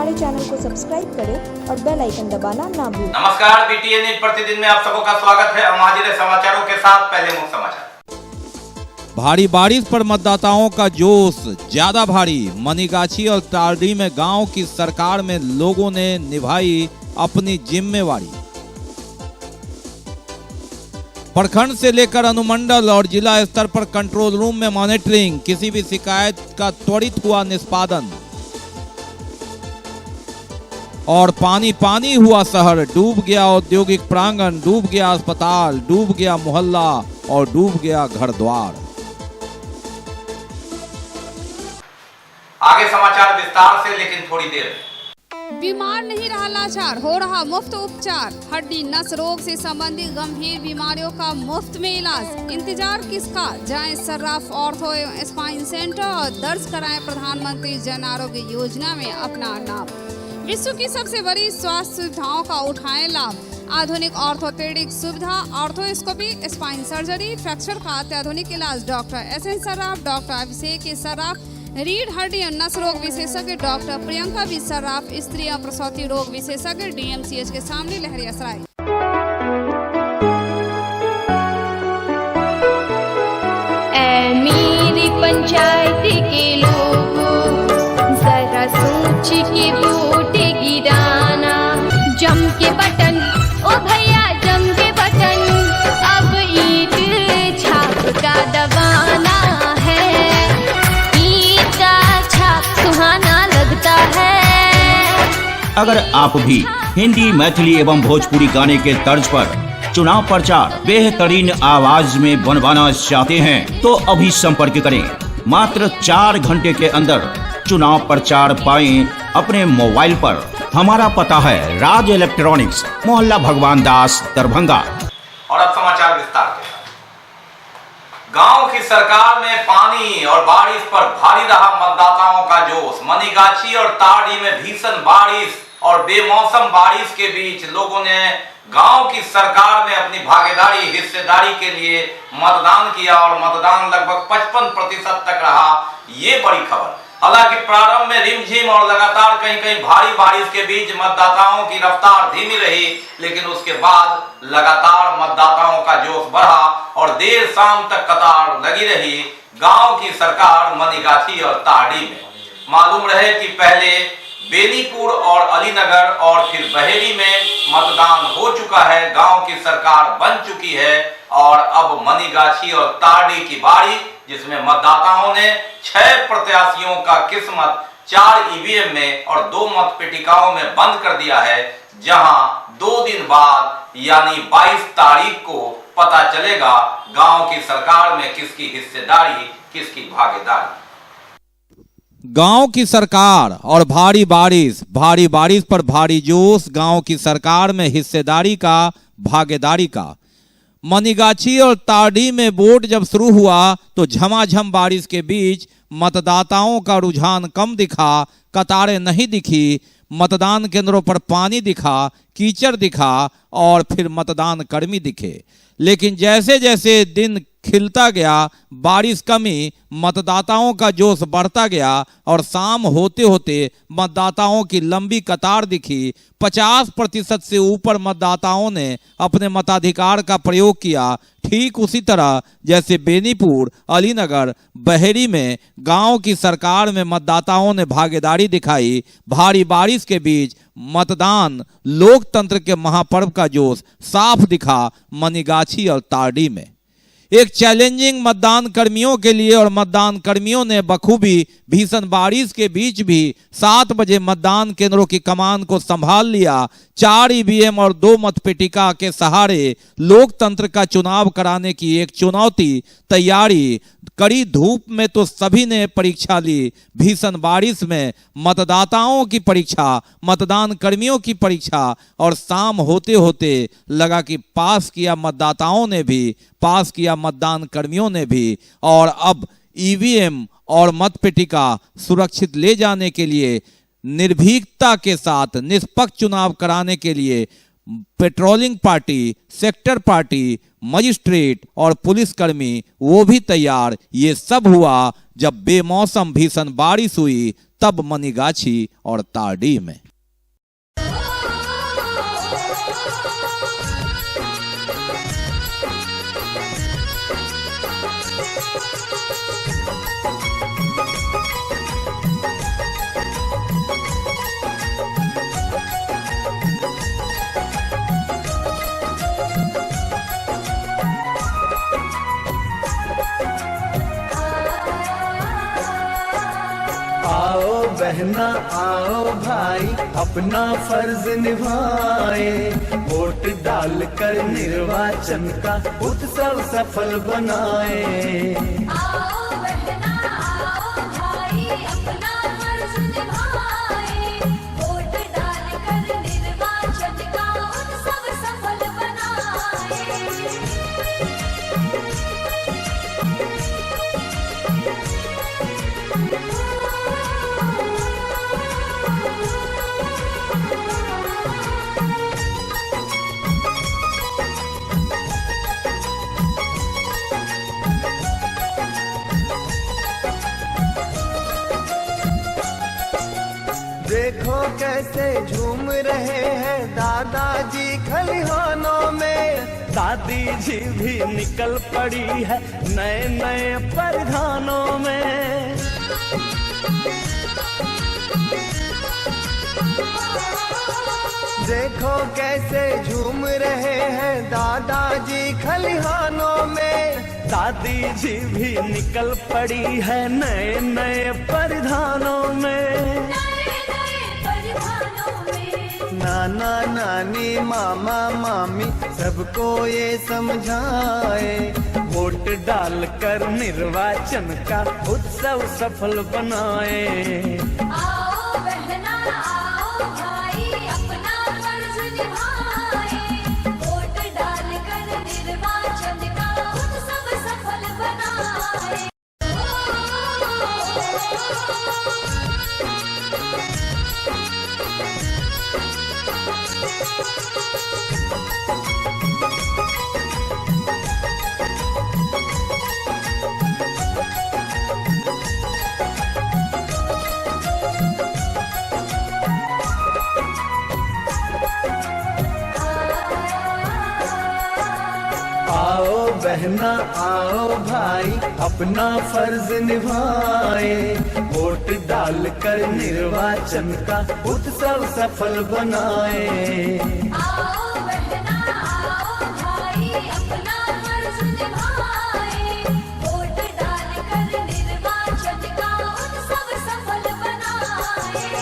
हमारे चैनल को सब्सक्राइब करें और बेल आइकन दबाना ना भूलें। नमस्कार, बीटीएन न्यूज़ प्रतिदिन में आप सबका स्वागत है। हम हाजिर हैं समाचारों के साथ। पहले मुख्य समाचार। भारी बारिश पर मतदाताओं का जोश ज्यादा भारी। मनीगाछी और तारडी में गांव की सरकार में लोगों ने निभाई अपनी जिम्मेवारी। प्रखंड से लेकर अनुमंडल और जिला स्तर पर कंट्रोल रूम में मॉनिटरिंग, किसी भी शिकायत का त्वरित हुआ निष्पादन। और पानी पानी हुआ शहर, डूब गया औद्योगिक प्रांगण, डूब गया अस्पताल, डूब गया मोहल्ला और डूब गया घर द्वार। आगे समाचार विस्तार से, लेकिन थोड़ी देर में। बीमार नहीं रहा लाचार, हो रहा मुफ्त उपचार। हड्डी नस रोग से संबंधित गंभीर बीमारियों का मुफ्त में इलाज। इंतजार किसका, जाएं सर्राफ ऑर्थो एवं स्पाइन सेंटर और दर्ज कराएं प्रधानमंत्री जन आरोग्य योजना में अपना नाम। विश्व की सबसे बड़ी स्वास्थ्य सुविधाओं का उठाएं लाभ। आधुनिक ऑर्थोपेडिक सुविधा, ऑर्थोस्कोपी, स्पाइन सर्जरी, फ्रैक्चर का अत्याधुनिक इलाज। डॉक्टर SN सर्राफ, डॉक्टर अभिषेक सर्राफ, रीढ़ हड्डी और नस रोग विशेषज्ञ डॉक्टर प्रियंका बी सर्राफ, स्त्री और प्रसूति रोग विशेषज्ञ DMCH के सामने लहरियासराय। मेरी पंचायत के लोगों, जरा सोच के वोट गिराना। जम के बटन, ओ भैया जम के बटन, अब ईंट छाप का दबाना है। ईंट का छाप सुहाना लगता है। अगर आप भी हिंदी, मैथिली एवं भोजपुरी गाने के तर्ज पर चुनाव प्रचार बेहतरीन आवाज में बनवाना चाहते हैं तो अभी संपर्क करें। मात्र 4 घंटे के अंदर चुनाव प्रचार पाएं अपने मोबाइल पर। हमारा पता है राज इलेक्ट्रॉनिक्स, मोहल्ला भगवान दास, दरभंगा। और अब समाचार विस्तार के साथ। गांव की सरकार में पानी और बारिश पर भारी रहा मतदाताओं का जोश। मनीगाछी और तारडी में भीषण बारिश और बेमौसम बारिश के बीच लोगों ने गांव की सरकार में अपनी भागीदारी, हिस्सेदारी के लिए मतदान किया और मतदान लगभग 55% तक रहा। ये बड़ी खबर। हालांकि प्रारंभ में रिमझिम और लगातार कहीं कहीं भारी बारिश के बीच मतदाताओं की रफ्तार धीमी रही, लेकिन उसके बाद लगातार मतदाताओं का जोश बढ़ा और देर शाम तक कतार लगी रही गांव की सरकार मनीगाछी और तारडी में। मालूम रहे कि पहले बेनीपुर और अलीनगर और फिर बहेड़ी में मतदान हो चुका है, गांव की सरकार बन चुकी है और अब मनीगाछी और तारडी की बारी, जिसमें मतदाताओं ने 6 प्रत्याशियों का किस्मत 4 EVM में और 2 मत पेटिकाओं में बंद कर दिया है, जहां 2 दिन बाद यानी 22 तारीख को पता चलेगा गांव की सरकार में किसकी हिस्सेदारी, किसकी भागीदारी। गांव की सरकार और भारी बारिश पर भारी जोश। गांव की सरकार में हिस्सेदारी का, भागीदारी का। मनीगाछी और तारडी में वोट जब शुरू हुआ तो झमाझम बारिश के बीच मतदाताओं का रुझान कम दिखा, कतारें नहीं दिखी। मतदान केंद्रों पर पानी दिखा, कीचड़ दिखा और फिर मतदान कर्मी दिखे। लेकिन जैसे जैसे दिन खिलता गया, बारिश कमी, मतदाताओं का जोश बढ़ता गया और शाम होते होते मतदाताओं की लंबी कतार दिखी। 50% से ऊपर मतदाताओं ने अपने मताधिकार का प्रयोग किया। ठीक उसी तरह जैसे बेनीपुर, अलीनगर, बहेड़ी में गांव की सरकार में मतदाताओं ने भागीदारी दिखाई। भारी बारिश के बीच मतदान, लोकतंत्र के महापर्व का जोश साफ दिखा मनीगाछी और तारडी में। एक चैलेंजिंग मतदान कर्मियों के लिए, और मतदान कर्मियों ने बखूबी भीषण बारिश के बीच भी 7 बजे मतदान केंद्रों की कमान को संभाल लिया। 4 EVM और 2 मतपेटिका के सहारे लोकतंत्र का चुनाव कराने की एक चुनौती तैयारी। कड़ी धूप में तो सभी ने परीक्षा ली। भीषण बारिश में मतदाताओं की परीक्षा, मतदान कर्मियों की परीक्षा और शाम होते होते लगा कि पास किया मतदाताओं ने भी, पास किया मतदान कर्मियों ने भी। और अब EVM और मतपेटिका सुरक्षित ले जाने के लिए, निर्भीकता के साथ निष्पक्ष चुनाव कराने के लिए patrolling party, sector party, magistrate और पुलिसकर्मी वो भी तैयार। ये सब हुआ जब बेमौसम भीषण बारिश हुई, तब मनीगाछी और तारडीह में। आओ बहना आओ भाई अपना फर्ज निभाए, वोट डालकर निर्वाचन का उत्सव सफल बनाए। आओ बहना आओ भाई अपना फर्ज निभाए, वोट डालकर निर्वाचन का उत्सव सफल बनाए। देखो कैसे झूम रहे हैं दादाजी खलिहानों में, दादी जी भी निकल पड़ी है नए नए परिधानों में। देखो कैसे झूम रहे हैं दादाजी खलिहानों में, दादी जी भी निकल पड़ी है नए नए परिधानों में। नाना नानी मामा मामी सबको ये समझाए, वोट डालकर निर्वाचन का उत्सव सफल बनाए। आओ बहना आओ भाई अपना फर्ज निभाए, वोट डालकर निर्वाचन का उत्सव सफल बनाए। आओ बहना आओ भाई अपना फर्ज निभाए, वोट डालकर निर्वाचन का उत्सव सफल बनाए। आओ बहना आओ भाई अपना फर्ज निभाए, वोट डालकर निर्वाचन का उत्सव सफल बनाए।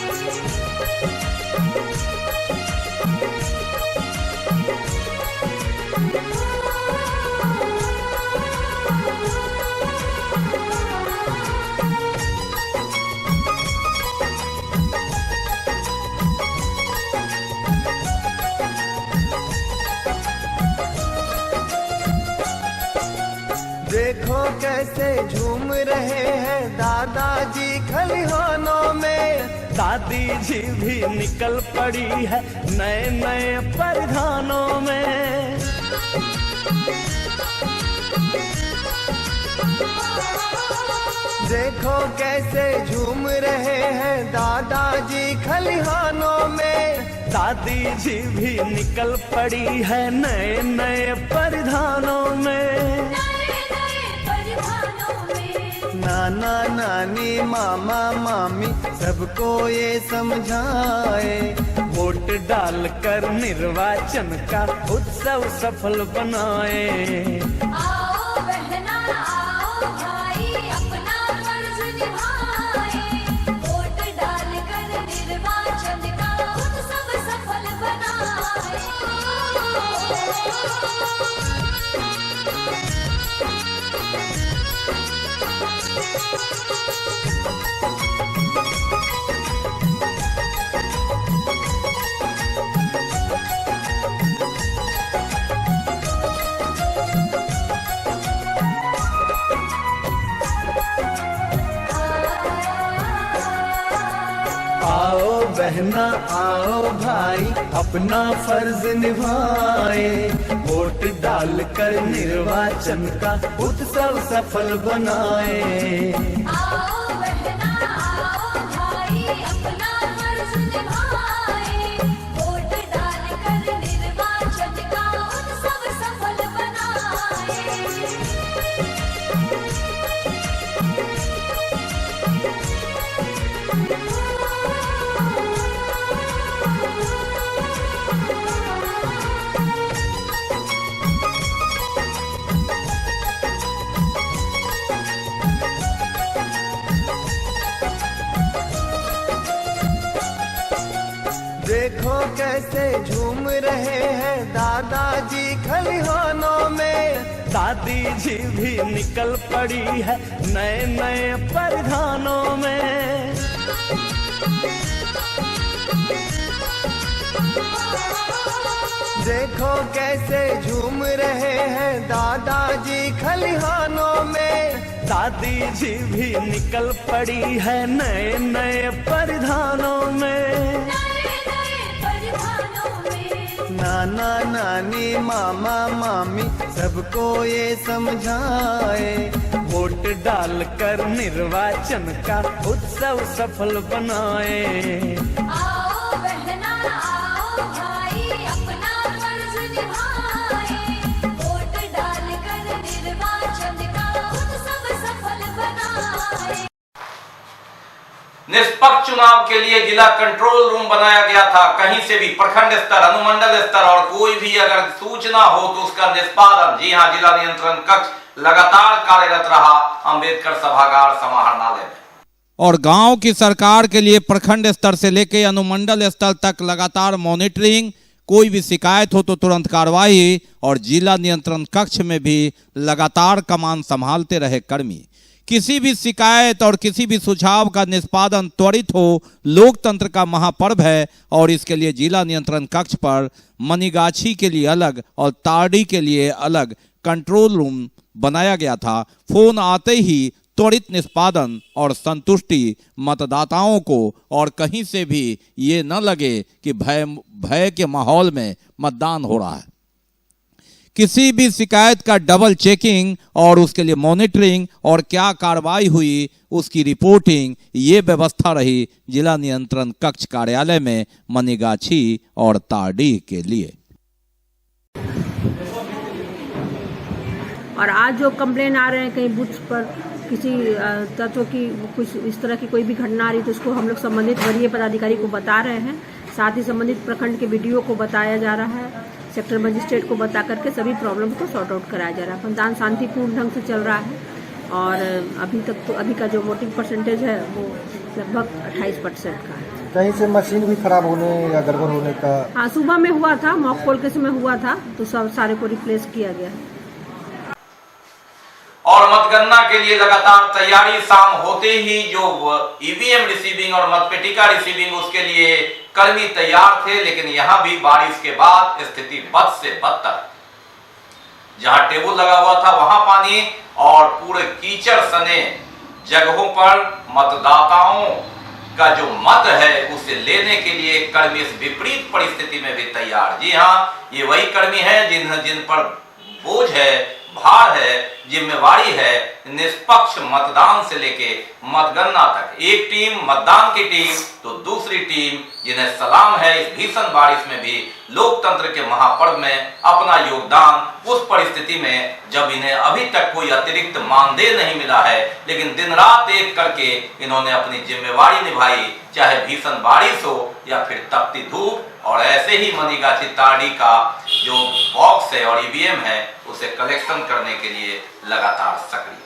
देखो कैसे झूम रहे हैं दादाजी खलिहानों में, दादी जी भी निकल पड़ी है नए नए परिधानों में। देखो कैसे झूम रहे हैं दादाजी खलिहानों में, दादी जी भी निकल पड़ी है नए नए परिधानों में। नाना नानी मामा मामी सबको ये समझाए, वोट डालकर निर्वाचन का उत्सव सफल बनाए। आओ बहना आओ भाई अपना फर्ज निभाए, वोट डालकर निर्वाचन का उत्सव सफल बनाए। बहना आओ भाई अपना फर्ज निभाए, वोट डालकर निर्वाचन का उत्सव सफल बनाए। आओ बहना आओ भाई अपना फर्ज निभाए, वोट डालकर निर्वाचन का उत्सव सफल बनाए। देखो कैसे झूम रहे हैं दादाजी खलिहानों में, दादी जी भी निकल पड़ी है नए नए परिधानों में। देखो कैसे झूम रहे हैं दादाजी खलिहानों में, दादी जी भी निकल पड़ी है नए नए परिधानों में। नाना नानी मामा मामी सबको ये समझाए, वोट डालकर निर्वाचन का उत्सव सफल बनाए। आओ बहना आओ भाई अपना फर्ज निभाए, वोट डालकर निर्वाचन का उत्सव सफल बनाए। निष्पक्ष चुनाव के लिए जिला कंट्रोल रूम बनाया गया था। कहीं से भी प्रखंड स्तर, अनुमंडल स्तर और कोई भी अगर सूचना हो तो उसका निष्पादन, जी हां, जिला नियंत्रण कक्ष लगातार कार्यरत रहा अंबेडकर सभागार समाहरणालय में। और गांव की सरकार के लिए प्रखंड स्तर से लेकर अनुमंडल स्तर तक लगातार मॉनिटरिंग, कोई भी शिकायत हो तो तुरंत कार्रवाई, और जिला नियंत्रण कक्ष में भी लगातार कमान संभालते रहे कर्मी। किसी भी शिकायत और किसी भी सुझाव का निष्पादन त्वरित हो, लोकतंत्र का महापर्व है, और इसके लिए जिला नियंत्रण कक्ष पर मनीगाछी के लिए अलग और ताड़ी के लिए अलग कंट्रोल रूम बनाया गया था। फोन आते ही त्वरित निष्पादन और संतुष्टि मतदाताओं को, और कहीं से भी ये न लगे कि भय के माहौल में मतदान हो रहा है। किसी भी शिकायत का डबल चेकिंग और उसके लिए मॉनिटरिंग और क्या कार्रवाई हुई उसकी रिपोर्टिंग, ये व्यवस्था रही जिला नियंत्रण कक्ष कार्यालय में मनीगाछी और ताड़ी के लिए। और आज जो कंप्लेन आ रहे हैं कहीं बूथ पर किसी तत्व की कुछ इस तरह की कोई भी घटना आ रही, तो उसको हम लोग संबंधित वरीय पदाधिकारी को बता रहे हैं। साथ ही संबंधित प्रखंड के बीडीओ को बताया जा रहा है, सेक्टर मजिस्ट्रेट को बता करके सभी प्रॉब्लम को सॉर्ट आउट कराया जा रहा है। मतदान शांतिपूर्ण ढंग से चल रहा है, और अभी तक तो अभी का जो वोटिंग परसेंटेज है वो लगभग 28% का है। कहीं से मशीन भी खराब होने या गड़बड़ होने का? हाँ, सुबह में हुआ था, मॉक पोल के समय हुआ था, तो सब सारे को रिप्लेस किया गया है। और मतगणना के लिए लगातार तैयारी, शाम होते ही जो ईवीएम रिसीविंग और मतपेटिका रिसीविंग उसके लिए कर्मी तैयार थे, लेकिन यहां भी बारिश के बाद स्थिति बद से बदतर। जहां टेबल लगा हुआ था वहां पानी, और पूरे कीचड़ सने जगहों पर मतदाताओं का जो मत है उसे लेने के लिए कर्मी इस विपरीत परिस्थिति में भी तैयार। जी हां, ये वही कर्मी हैं जिन पर बोझ है, भार है, जिम्मेवारी है निष्पक्ष मतदान से लेके मतगणना तक। एक टीम मतदान की टीम तो दूसरी टीम जिन्हें सलाम है इस भीषण बारिश में भी लोकतंत्र के महापर्व में अपना योगदान, उस परिस्थिति में जब इन्हें अभी तक कोई अतिरिक्त मानदेय नहीं मिला है, लेकिन दिन रात एक करके इन्होंने अपनी जिम्मेवारी निभाई, चाहे भीषण बारिश हो या फिर तपती धूप। और ऐसे ही मनीगाछी ताड़ी का जो बॉक्स है और ईवीएम है उसे कलेक्शन करने के लिए लगातार सक्रिय।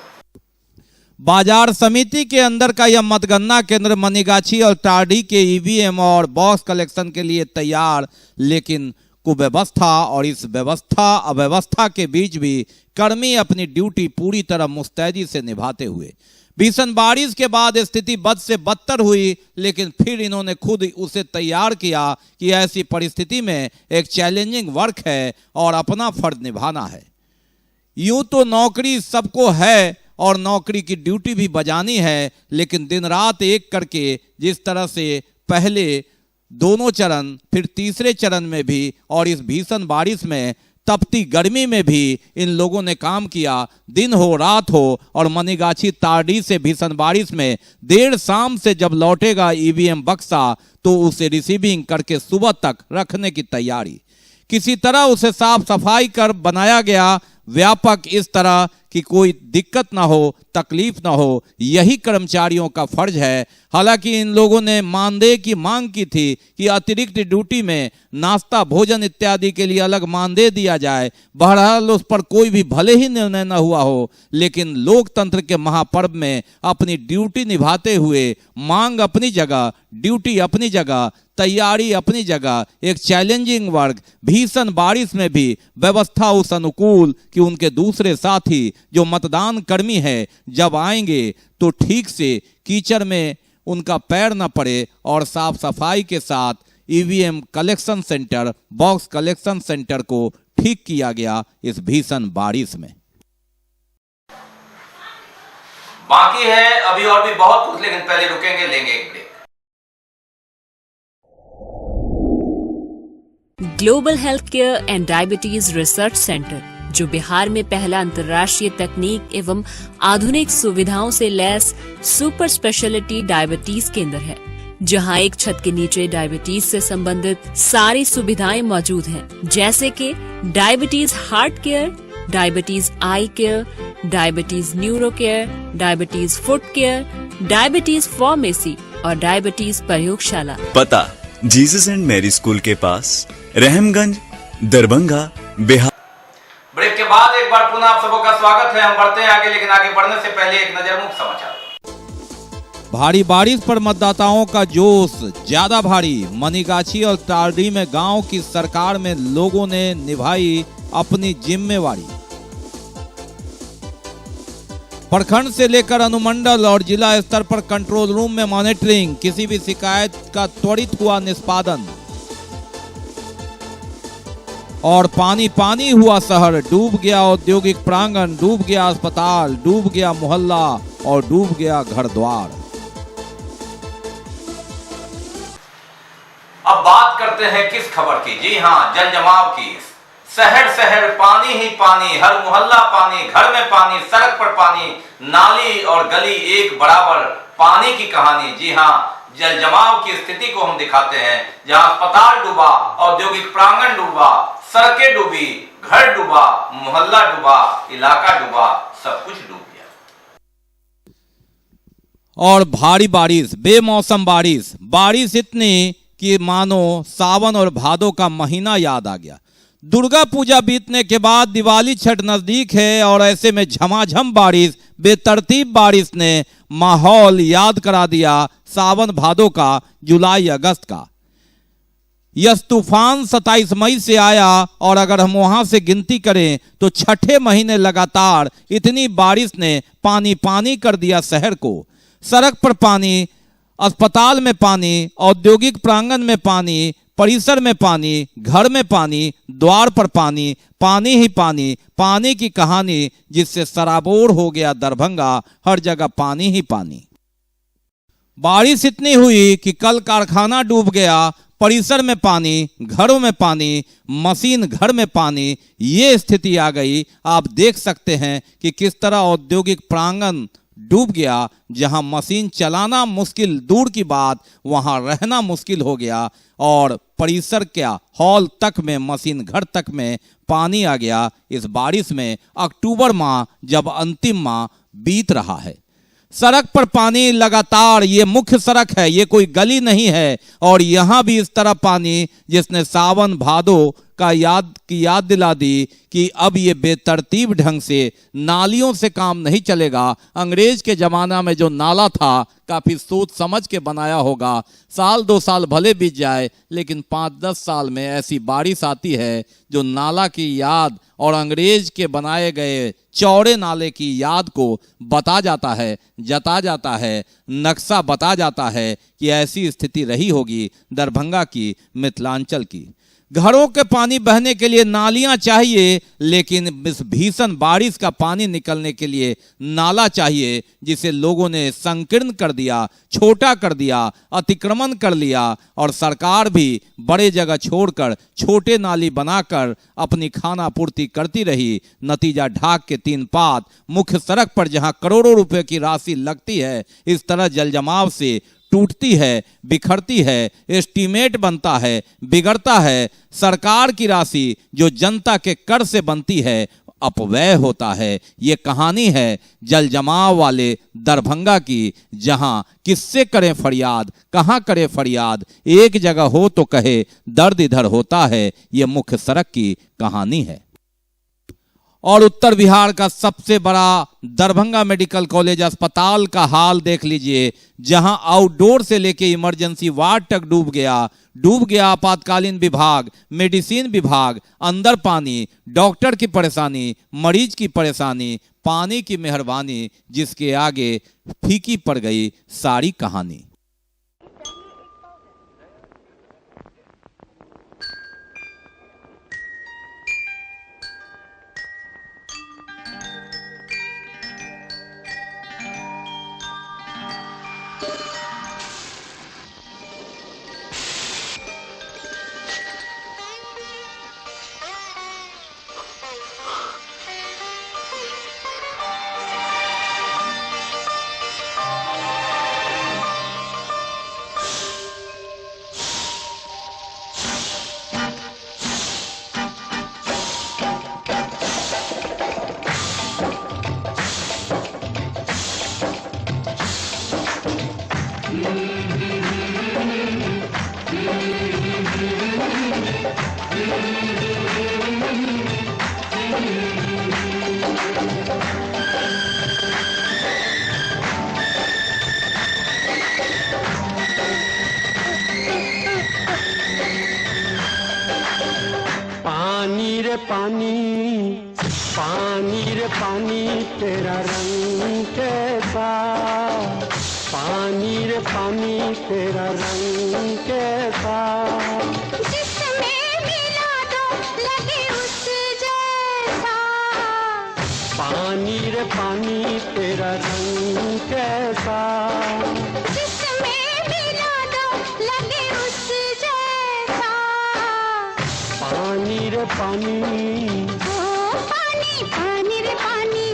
बाजार समिति के अंदर का यह मतगणना केंद्र मनीगाछी और ताड़ी के ईवीएम और बॉक्स कलेक्शन के लिए तैयार, लेकिन कुव्यवस्था और इस व्यवस्था अव्यवस्था के बीच भी कर्मी अपनी ड्यूटी पूरी तरह मुस्तैदी से निभाते हुए। भीषण बारिश के बाद स्थिति बद से बदतर हुई, लेकिन फिर इन्होंने खुद उसे तैयार किया कि ऐसी परिस्थिति में एक चैलेंजिंग वर्क है और अपना फर्ज निभाना है। यूं तो नौकरी सबको है और नौकरी की ड्यूटी भी बजानी है, लेकिन दिन रात एक करके जिस तरह से पहले दोनों चरण, फिर तीसरे चरण में भी और इस भीषण बारिश में, तपती गर्मी में भी इन लोगों ने काम किया। दिन हो रात हो और मनीगाछी तारडी से भीषण बारिश में देर शाम से जब लौटेगा ईवीएम बक्सा तो उसे रिसीविंग करके सुबह तक रखने की तैयारी। किसी तरह उसे साफ सफाई कर बनाया गया व्यापक, इस तरह कि कोई दिक्कत ना हो, तकलीफ ना हो। यही कर्मचारियों का फर्ज है। हालांकि इन लोगों ने मानदेय की मांग की थी कि अतिरिक्त ड्यूटी में नाश्ता, भोजन इत्यादि के लिए अलग मानदेय दिया जाए। बहरहाल उस पर कोई भी भले ही निर्णय न हुआ हो, लेकिन लोकतंत्र के महापर्व में अपनी ड्यूटी निभाते हुए मांग अपनी जगह, ड्यूटी अपनी जगह, तैयारी अपनी जगह, एक चैलेंजिंग वर्क, भीषण बारिश में भी व्यवस्था उस अनुकूल कि उनके दूसरे साथी जो मतदान कर्मी है जब आएंगे तो ठीक से कीचड़ में उनका पैर न पड़े और साफ सफाई के साथ EVM collection centre, box collection centre को ठीक किया गया इस भीषण बारिश में। बाकी है अभी और भी बहुत कुछ, लेकिन पहले रुकेंगे, लेंगे एक break. Global health care and diabetes research centre, जो बिहार में पहला अंतर्राष्ट्रीय तकनीक एवं आधुनिक सुविधाओं से लैस सुपर स्पेशलिटी डायबिटीज केंद्र है, जहां एक छत के नीचे डायबिटीज से संबंधित सारी सुविधाएं मौजूद हैं, जैसे कि diabetes heart care, diabetes eye care, diabetes neuro care, diabetes foot care, diabetes pharmacy और डायबिटीज प्रयोगशाला। पता जीसस एंड मैरी स्कूल के पास, रहमगंज, दरभंगा, बिहार। ब्रेक के बाद एक बार पुनः आप सबों का स्वागत है। हम बढ़ते हैं आगे, लेकिन आगे बढ़ने से पहले एक नजर मुख्य समाचार। भारी बारिश पर मतदाताओं का जोश ज्यादा भारी। मनीगाछी और तारडी में गांव की सरकार में लोगों ने निभाई अपनी जिम्मेवारी। प्रखंड से लेकर अनुमंडल और जिला स्तर पर कंट्रोल रूम में मॉनिटरिंग, किसी भी शिकायत का त्वरित हुआ निष्पादन। और पानी पानी हुआ शहर, डूब गया औद्योगिक प्रांगण, डूब गया अस्पताल, डूब गया मोहल्ला और डूब गया घर द्वार। अब बात करते हैं किस खबर की। जी हां, जल जमाव की। शहर शहर पानी ही पानी, हर मोहल्ला पानी, घर में पानी, सड़क पर पानी, नाली और गली एक बराबर पानी की कहानी। जी हां, जल जमाव की स्थिति को हम दिखाते हैं, जहां अस्पताल डूबा, औद्योगिक प्रांगण डूबा, सड़कें डूबी, घर डूबा, मोहल्ला डूबा, इलाका डूबा, सब कुछ डूब गया। और भारी बारिश, बेमौसम बारिश, बारिश इतनी कि मानो सावन और भादों का महीना याद आ गया। दुर्गा पूजा बीतने के बाद दिवाली छठ नजदीक है और ऐसे में झमाझम बारिश, बेतरतीब बारिश ने माहौल याद करा दिया सावन भादों का, जुलाई अगस्त का। यह तूफान 27 मई से आया और अगर हम वहां से गिनती करें तो छठे महीने लगातार इतनी बारिश ने पानी पानी कर दिया शहर को। सड़क पर पानी, अस्पताल में पानी, औद्योगिक प्रांगण में पानी, परिसर में पानी, घर में पानी, द्वार पर पानी, पानी ही पानी, पानी की कहानी जिससे सराबोर हो गया दरभंगा, हर जगह पानी ही पानी। बारिश इतनी हुई कि कल कारखाना डूब गया, परिसर में पानी, घरों में पानी, मशीन घर में पानी, ये स्थिति आ गई। आप देख सकते हैं कि किस तरह औद्योगिक प्रांगण डूब गया, जहां मशीन चलाना मुश्किल दूर की बात, वहां रहना मुश्किल हो गया। और परिसर क्या, हॉल तक में, मशीन घर तक में पानी आ गया इस बारिश में। अक्टूबर माह जब अंतिम माह बीत रहा है, सड़क पर पानी लगातार। ये मुख्य सड़क है, ये कोई गली नहीं है। और यहां भी इस तरह पानी जिसने सावन भादो का याद दिला दी कि अब ये बेतरतीब ढंग से नालियों से काम नहीं चलेगा। अंग्रेज के जमाना में जो नाला था काफी सोच समझ के बनाया होगा। साल 2 साल भले बीत जाए, लेकिन 5-10 साल में ऐसी बारिश आती है जो नाला की याद और अंग्रेज के बनाए गए चौड़े नाले की याद को बता जाता है, जता जाता है, नक्शा बता जाता है कि ऐसी स्थिति रही होगी दरभंगा की, मिथिलांचल की। घरों के पानी बहने के लिए नालियां चाहिए, लेकिन इस भीषण बारिश का पानी निकलने के लिए नाला चाहिए, जिसे लोगों ने संकीर्ण कर दिया, छोटा कर दिया, अतिक्रमण कर लिया और सरकार भी बड़े जगह छोड़कर छोटे नाली बनाकर अपनी खाना पूर्ति करती रही। नतीजा ढाक के 3 पात मुख्य सड़क पर जहां करोड़ों रुपए की राशि लगती है, इस तरह जलजमाव से टूटती है, बिखरती है, एस्टीमेट बनता है, बिगड़ता है। सरकार की राशि जो जनता के कर से बनती है, अपव्यय होता है। ये कहानी है जल जमाव वाले दरभंगा की, जहां किससे करें फरियाद, कहां करें फरियाद, एक जगह हो तो कहे दर्द इधर होता है। ये मुख्य सड़क की कहानी है। और उत्तर बिहार का सबसे बड़ा दरभंगा मेडिकल कॉलेज अस्पताल का हाल देख लीजिए, जहां आउटडोर से लेके इमरजेंसी वार्ड तक डूब गया आपातकालीन विभाग, मेडिसिन विभाग, अंदर पानी, डॉक्टर की परेशानी, मरीज की परेशानी, पानी की मेहरबानी, जिसके आगे फीकी पड़ गई सारी कहानी। पानी रे पानी, पानी रे पानी, तेरा रंग कैसा। पानी रे पानी, तेरा रंग कैसा। जिसमें मिला दो लगे उस जैसा। पानी रे पानी, तेरा रंग कैसा। जिसमें मिला दो लगे उस जैसा। पानी रे पानी, ओ पानी, पानी रे पानी।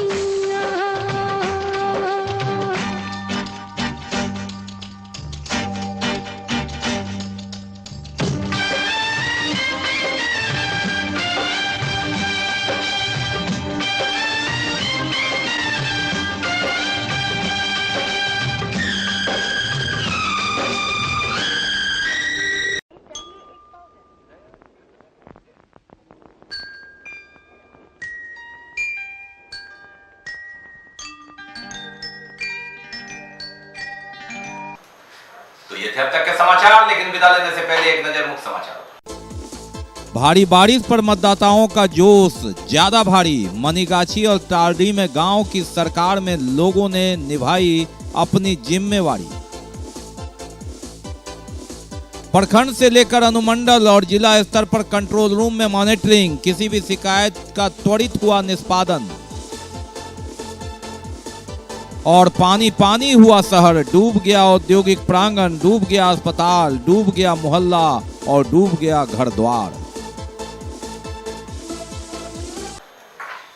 तो ये थे अब तक के समाचार, लेकिन विदा लेने से पहले एक नजर मुख्य समाचार। भारी बारिश पर मतदाताओं का जोश ज्यादा भारी। मनीगाछी और तारडी में गांव की सरकार में लोगों ने निभाई अपनी जिम्मेवारी। प्रखंड से लेकर अनुमंडल और जिला स्तर पर कंट्रोल रूम में मॉनिटरिंग, किसी भी शिकायत का त्वरित हुआ निष्पादन। और पानी पानी हुआ शहर, डूब गया औद्योगिक प्रांगण, डूब गया अस्पताल, डूब गया मोहल्ला और डूब गया घर द्वार।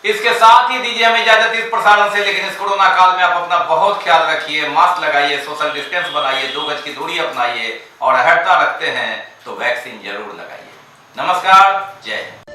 इसके साथ ही दीजिए हमें इजाजत इस प्रसारण से, लेकिन इस कोरोना काल में आप अपना बहुत ख्याल रखिए, मास्क लगाइए, सोशल डिस्टेंस बनाइए, 2 गज की दूरी अपनाइए और हटता रखते हैं तो वैक्सीन जरूर लगाइए। नमस्कार, जय हिंद।